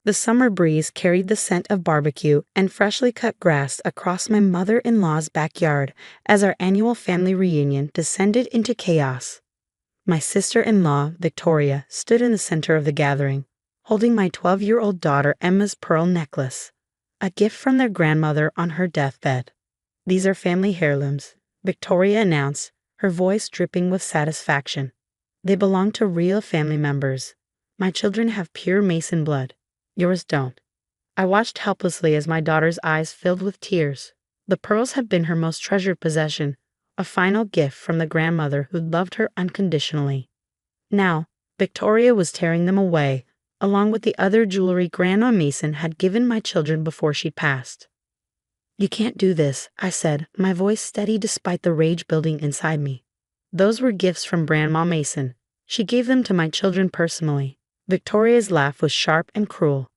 The summer breeze carried the scent of barbecue and freshly cut grass across my mother-in-law's backyard as our annual family reunion descended into chaos. My sister-in-law, Victoria, stood in the center of the gathering, holding my 12-year-old daughter Emma's pearl necklace, a gift from their grandmother on her deathbed. "These are family heirlooms," Victoria announced, her voice dripping with satisfaction. "They belong to real family members. My children have pure Mason blood. Yours don't." I watched helplessly as my daughter's eyes filled with tears. The pearls had been her most treasured possession, a final gift from the grandmother who loved her unconditionally. Now, Victoria was tearing them away, along with the other jewelry Grandma Mason had given my children before she passed. "You can't do this," I said, my voice steady despite the rage building inside me. "Those were gifts from Grandma Mason. She gave them to my children personally." Victoria's laugh was sharp and cruel.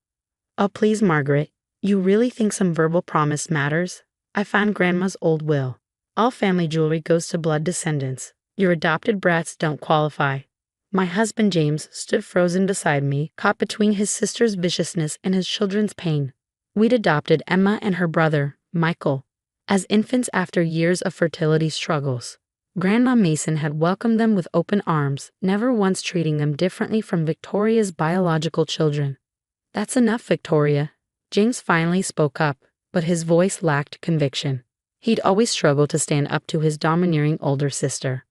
"Oh, please, Margaret, you really think some verbal promise matters? I found Grandma's old will. All family jewelry goes to blood descendants. Your adopted brats don't qualify." My husband James stood frozen beside me, caught between his sister's viciousness and his children's pain. We'd adopted Emma and her brother, Michael, as infants after years of fertility struggles. Grandma Mason had welcomed them with open arms, never once treating them differently from Victoria's biological children. "That's enough, Victoria." James finally spoke up, but his voice lacked conviction. He'd always struggled to stand up to his domineering older sister.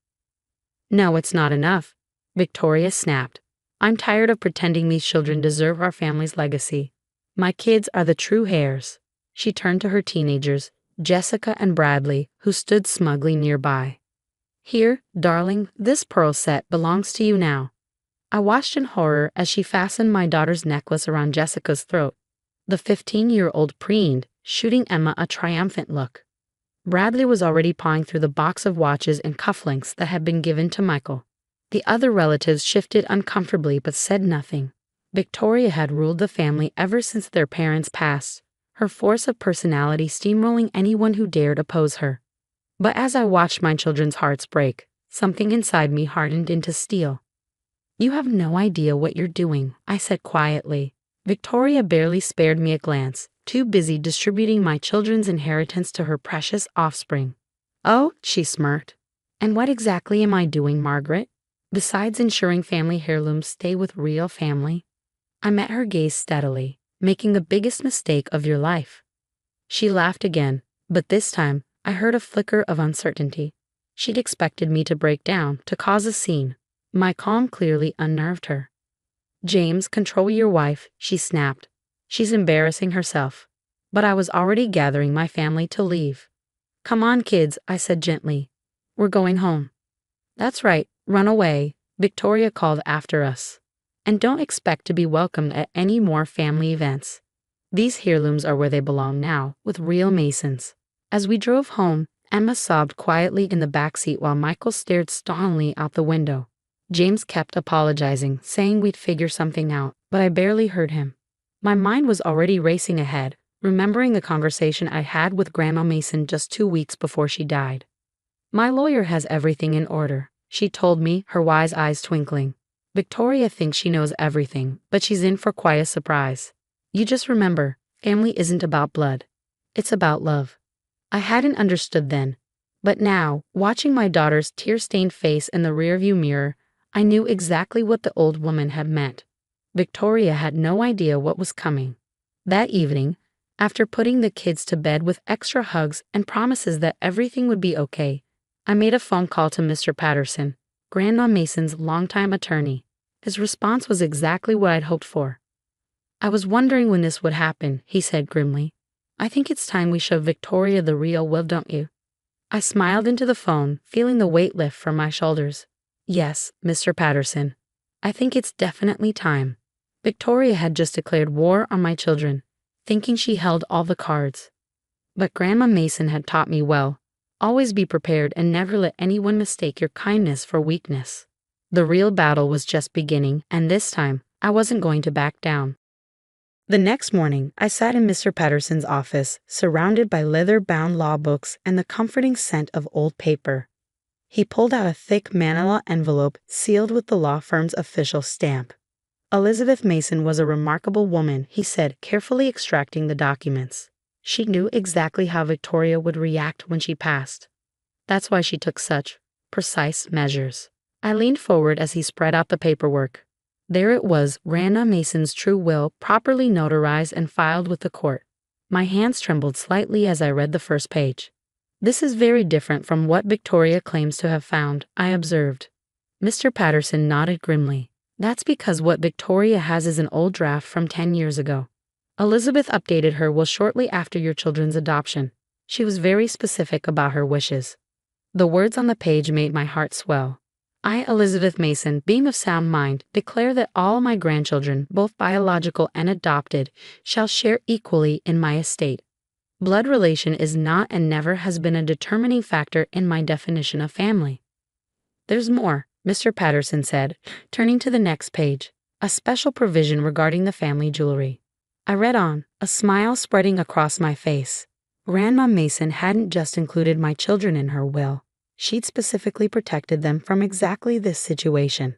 "No, it's not enough," Victoria snapped. "I'm tired of pretending these children deserve our family's legacy. My kids are the true heirs." She turned to her teenagers, Jessica and Bradley, who stood smugly nearby. "Here, darling, this pearl set belongs to you now." I watched in horror as she fastened my daughter's necklace around Jessica's throat. The 15-year-old preened, shooting Emma a triumphant look. Bradley was already pawing through the box of watches and cufflinks that had been given to Michael. The other relatives shifted uncomfortably but said nothing. Victoria had ruled the family ever since their parents passed, her force of personality steamrolling anyone who dared oppose her. But as I watched my children's hearts break, something inside me hardened into steel. "You have no idea what you're doing," I said quietly. Victoria barely spared me a glance, too busy distributing my children's inheritance to her precious offspring. "Oh," she smirked. "And what exactly am I doing, Margaret? Besides ensuring family heirlooms stay with real family?" I met her gaze steadily. "Making the biggest mistake of your life." She laughed again, but this time I heard a flicker of uncertainty. She'd expected me to break down, to cause a scene. My calm clearly unnerved her. "James, control your wife," she snapped. "She's embarrassing herself." But I was already gathering my family to leave. "Come on, kids," I said gently. "We're going home." "That's right, run away," Victoria called after us. "And don't expect to be welcomed at any more family events. These heirlooms are where they belong now, with real Masons." As we drove home, Emma sobbed quietly in the backseat while Michael stared sternly out the window. James kept apologizing, saying we'd figure something out, but I barely heard him. My mind was already racing ahead, remembering the conversation I had with Grandma Mason just 2 weeks before she died. "My lawyer has everything in order," she told me, her wise eyes twinkling. "Victoria thinks she knows everything, but she's in for quite a surprise. You just remember, family isn't about blood. It's about love." I hadn't understood then, but now, watching my daughter's tear-stained face in the rearview mirror, I knew exactly what the old woman had meant. Victoria had no idea what was coming. That evening, after putting the kids to bed with extra hugs and promises that everything would be okay, I made a phone call to Mr. Patterson, Grandma Mason's longtime attorney. His response was exactly what I'd hoped for. "I was wondering when this would happen," he said grimly. "I think it's time we show Victoria the real will, don't you?" I smiled into the phone, feeling the weight lift from my shoulders. "Yes, Mr. Patterson. I think it's definitely time." Victoria had just declared war on my children, thinking she held all the cards. But Grandma Mason had taught me well. Always be prepared and never let anyone mistake your kindness for weakness. The real battle was just beginning, and this time, I wasn't going to back down. The next morning, I sat in Mr. Patterson's office, surrounded by leather-bound law books and the comforting scent of old paper. He pulled out a thick manila envelope sealed with the law firm's official stamp. Elizabeth Mason was a remarkable woman, he said, carefully extracting the documents. She knew exactly how Victoria would react when she passed. That's why she took such precise measures. I leaned forward as he spread out the paperwork. There it was, Grandma Mason's true will, properly notarized and filed with the court. My hands trembled slightly as I read the first page. This is very different from what Victoria claims to have found, I observed. Mr. Patterson nodded grimly. That's because what Victoria has is an old draft from 10 years ago. Elizabeth updated her will shortly after your children's adoption. She was very specific about her wishes. The words on the page made my heart swell. I, Elizabeth Mason, being of sound mind, declare that all my grandchildren, both biological and adopted, shall share equally in my estate. Blood relation is not and never has been a determining factor in my definition of family. There's more, Mr. Patterson said, turning to the next page, a special provision regarding the family jewelry. I read on, a smile spreading across my face. Grandma Mason hadn't just included my children in her will. She'd specifically protected them from exactly this situation.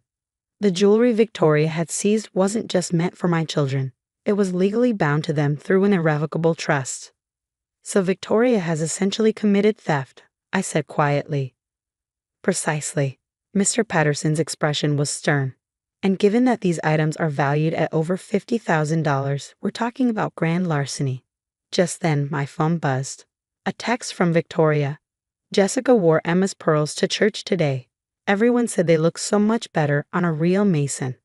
The jewelry Victoria had seized wasn't just meant for my children. It was legally bound to them through an irrevocable trust. So Victoria has essentially committed theft, I said quietly. Precisely. Mr. Patterson's expression was stern. And given that these items are valued at over $50,000, we're talking about grand larceny. Just then, my phone buzzed. A text from Victoria. Jessica wore Emma's pearls to church today. Everyone said they looked so much better on a real Mason.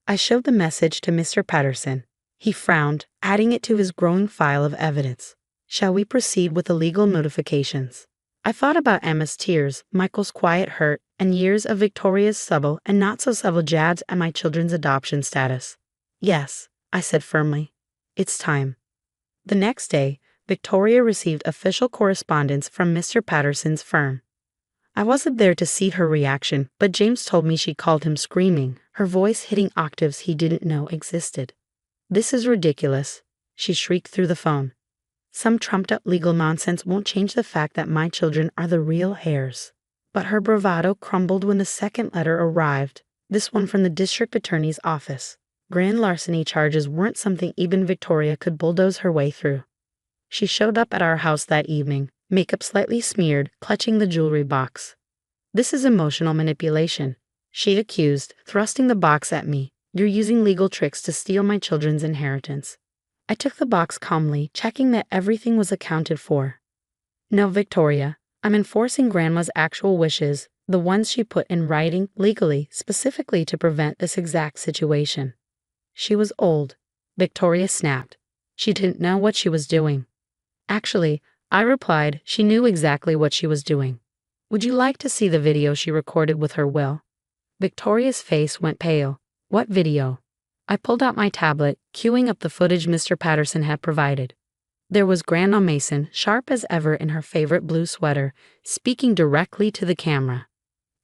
I showed the message to Mr. Patterson. He frowned, adding it to his growing file of evidence. Shall we proceed with the legal notifications? I thought about Emma's tears, Michael's quiet hurt, and years of Victoria's subtle and not-so-subtle jabs at my children's adoption status. Yes, I said firmly. It's time. The next day, Victoria received official correspondence from Mr. Patterson's firm. I wasn't there to see her reaction, but James told me she called him screaming, her voice hitting octaves he didn't know existed. This is ridiculous, she shrieked through the phone. Some trumped-up legal nonsense won't change the fact that my children are the real heirs. But her bravado crumbled when the second letter arrived, this one from the district attorney's office. Grand larceny charges weren't something even Victoria could bulldoze her way through. She showed up at our house that evening, makeup slightly smeared, clutching the jewelry box. This is emotional manipulation, she accused, thrusting the box at me. You're using legal tricks to steal my children's inheritance. I took the box calmly, checking that everything was accounted for. No, Victoria, I'm enforcing Grandma's actual wishes, the ones she put in writing legally, specifically to prevent this exact situation. She was old, Victoria snapped. She didn't know what she was doing. Actually, I replied, she knew exactly what she was doing. Would you like to see the video she recorded with her will? Victoria's face went pale. What video? I pulled out my tablet, queuing up the footage Mr. Patterson had provided. There was Grandma Mason, sharp as ever in her favorite blue sweater, speaking directly to the camera.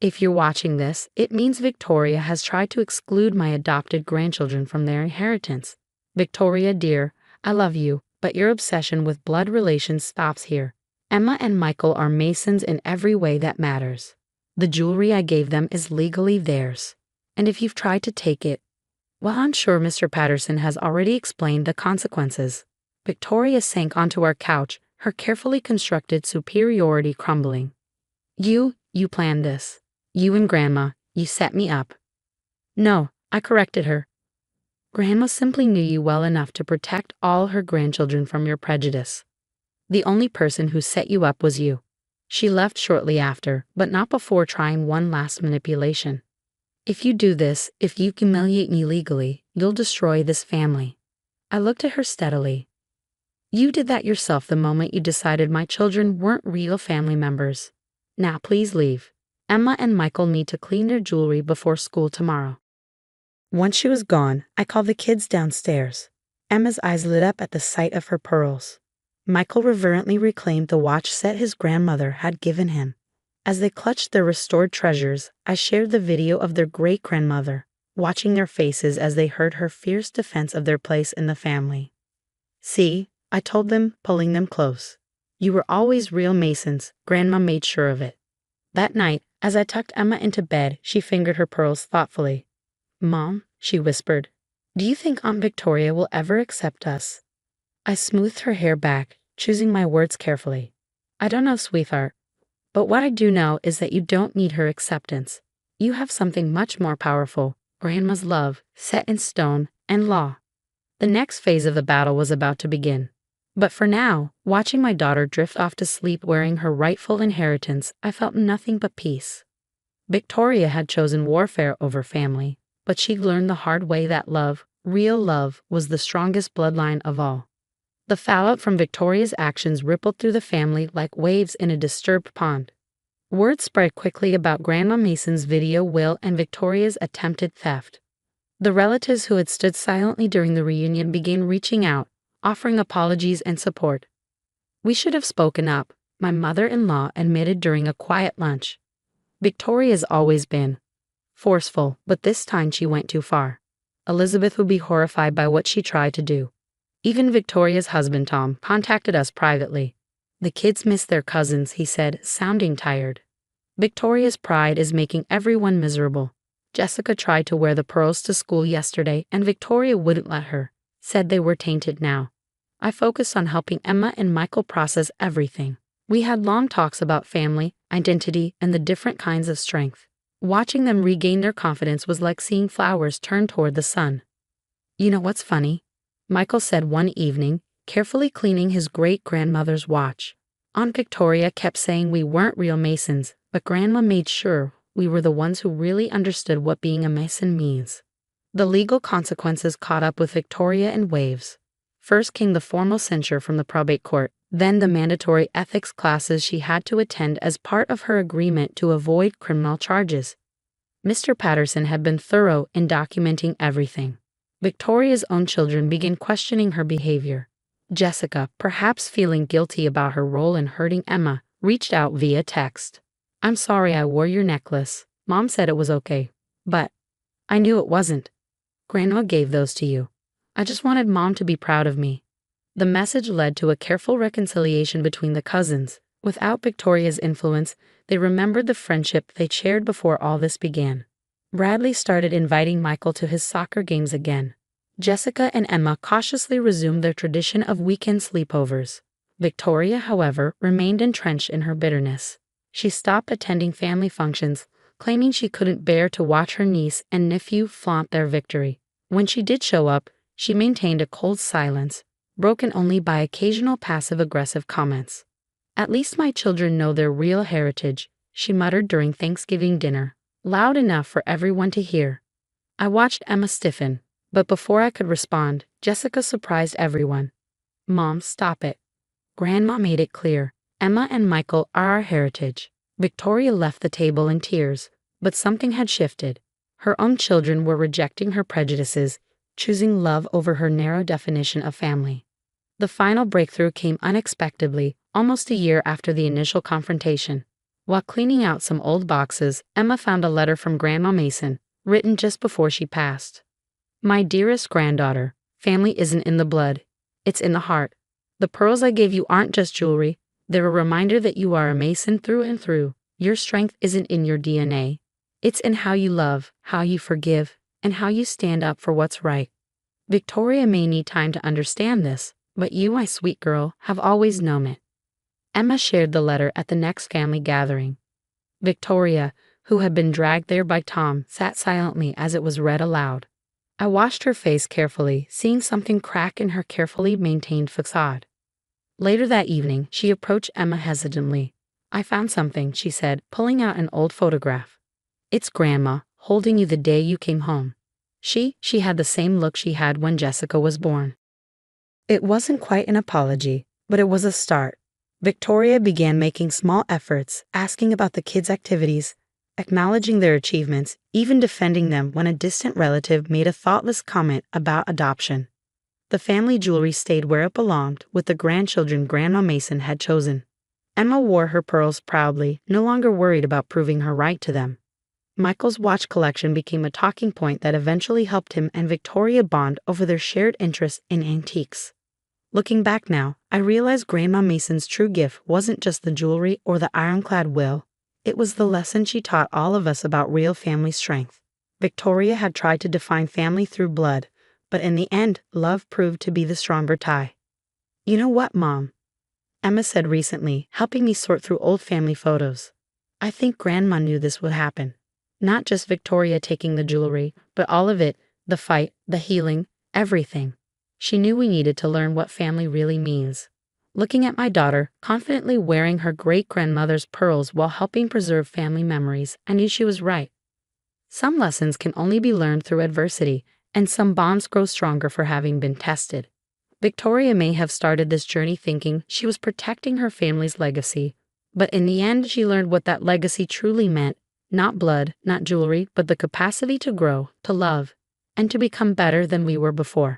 If you're watching this, it means Victoria has tried to exclude my adopted grandchildren from their inheritance. Victoria, dear, I love you, but your obsession with blood relations stops here. Emma and Michael are Masons in every way that matters. The jewelry I gave them is legally theirs. And if you've tried to take it, well, I'm sure Mr. Patterson has already explained the consequences. Victoria sank onto our couch, her carefully constructed superiority crumbling. You planned this. You and Grandma, you set me up. No, I corrected her. Grandma simply knew you well enough to protect all her grandchildren from your prejudice. The only person who set you up was you. She left shortly after, but not before trying one last manipulation. If you do this, if you humiliate me legally, you'll destroy this family. I looked at her steadily. You did that yourself the moment you decided my children weren't real family members. Now please leave. Emma and Michael need to clean their jewelry before school tomorrow. Once she was gone, I called the kids downstairs. Emma's eyes lit up at the sight of her pearls. Michael reverently reclaimed the watch set his grandmother had given him. As they clutched their restored treasures, I shared the video of their great-grandmother, watching their faces as they heard her fierce defense of their place in the family. See, I told them, pulling them close. You were always real Masons, Grandma made sure of it. That night, as I tucked Emma into bed, she fingered her pearls thoughtfully. Mom, she whispered, Do you think Aunt Victoria will ever accept us? I smoothed her hair back, choosing my words carefully. I don't know, sweetheart. But what I do know is that you don't need her acceptance. You have something much more powerful, Grandma's love, set in stone, and law. The next phase of the battle was about to begin. But for now, watching my daughter drift off to sleep wearing her rightful inheritance, I felt nothing but peace. Victoria had chosen warfare over family, but she'd learned the hard way that love, real love, was the strongest bloodline of all. The fallout from Victoria's actions rippled through the family like waves in a disturbed pond. Word spread quickly about Grandma Mason's video will and Victoria's attempted theft. The relatives who had stood silently during the reunion began reaching out, offering apologies and support. We should have spoken up, my mother-in-law admitted during a quiet lunch. Victoria's always been forceful, but this time she went too far. Elizabeth would be horrified by what she tried to do. Even Victoria's husband Tom contacted us privately. The kids miss their cousins, he said, sounding tired. Victoria's pride is making everyone miserable. Jessica tried to wear the pearls to school yesterday and Victoria wouldn't let her, said they were tainted now. I focused on helping Emma and Michael process everything. We had long talks about family, identity, and the different kinds of strength. Watching them regain their confidence was like seeing flowers turn toward the sun. You know what's funny? Michael said one evening, carefully cleaning his great-grandmother's watch. Aunt Victoria kept saying we weren't real Masons, but Grandma made sure we were the ones who really understood what being a Mason means. The legal consequences caught up with Victoria in waves. First came the formal censure from the probate court, then the mandatory ethics classes she had to attend as part of her agreement to avoid criminal charges. Mr. Patterson had been thorough in documenting everything. Victoria's own children began questioning her behavior. Jessica, perhaps feeling guilty about her role in hurting Emma, reached out via text. I'm sorry I wore your necklace. Mom said it was okay. But I knew it wasn't. Grandma gave those to you. I just wanted Mom to be proud of me. The message led to a careful reconciliation between the cousins. Without Victoria's influence, they remembered the friendship they shared before all this began. Bradley started inviting Michael to his soccer games again. Jessica and Emma cautiously resumed their tradition of weekend sleepovers. Victoria, however, remained entrenched in her bitterness. She stopped attending family functions, claiming she couldn't bear to watch her niece and nephew flaunt their victory. When she did show up, she maintained a cold silence, broken only by occasional passive-aggressive comments. At least my children know their real heritage, she muttered during Thanksgiving dinner, loud enough for everyone to hear. I watched Emma stiffen, but before I could respond, Jessica surprised everyone. Mom, stop it. Grandma made it clear. Emma and Michael are our heritage. Victoria left the table in tears, but something had shifted. Her own children were rejecting her prejudices, choosing love over her narrow definition of family. The final breakthrough came unexpectedly, almost a year after the initial confrontation. While cleaning out some old boxes, Emma found a letter from Grandma Mason, written just before she passed. My dearest granddaughter, family isn't in the blood. It's in the heart. The pearls I gave you aren't just jewelry. They're a reminder that you are a Mason through and through. Your strength isn't in your DNA. It's in how you love, how you forgive, and how you stand up for what's right. Victoria may need time to understand this, but you, my sweet girl, have always known it. Emma shared the letter at the next family gathering. Victoria, who had been dragged there by Tom, sat silently as it was read aloud. I watched her face carefully, seeing something crack in her carefully maintained facade. Later that evening, she approached Emma hesitantly. I found something, she said, pulling out an old photograph. It's Grandma, holding you the day you came home. She had the same look she had when Jessica was born. It wasn't quite an apology, but it was a start. Victoria began making small efforts, asking about the kids' activities, acknowledging their achievements, even defending them when a distant relative made a thoughtless comment about adoption. The family jewelry stayed where it belonged, with the grandchildren Grandma Mason had chosen. Emma wore her pearls proudly, no longer worried about proving her right to them. Michael's watch collection became a talking point that eventually helped him and Victoria bond over their shared interest in antiques. Looking back now, I realized Grandma Mason's true gift wasn't just the jewelry or the ironclad will. It was the lesson she taught all of us about real family strength. Victoria had tried to define family through blood, But in the end, love proved to be the stronger tie. You know what, Mom? Emma said recently, helping me sort through old family photos. I think Grandma knew this would happen. Not just Victoria taking the jewelry, but all of it, the fight, the healing, everything. She knew we needed to learn what family really means. Looking at my daughter, confidently wearing her great-grandmother's pearls while helping preserve family memories, I knew she was right. Some lessons can only be learned through adversity, and some bonds grow stronger for having been tested. Victoria may have started this journey thinking she was protecting her family's legacy, but in the end she learned what that legacy truly meant, not blood, not jewelry, but the capacity to grow, to love, and to become better than we were before.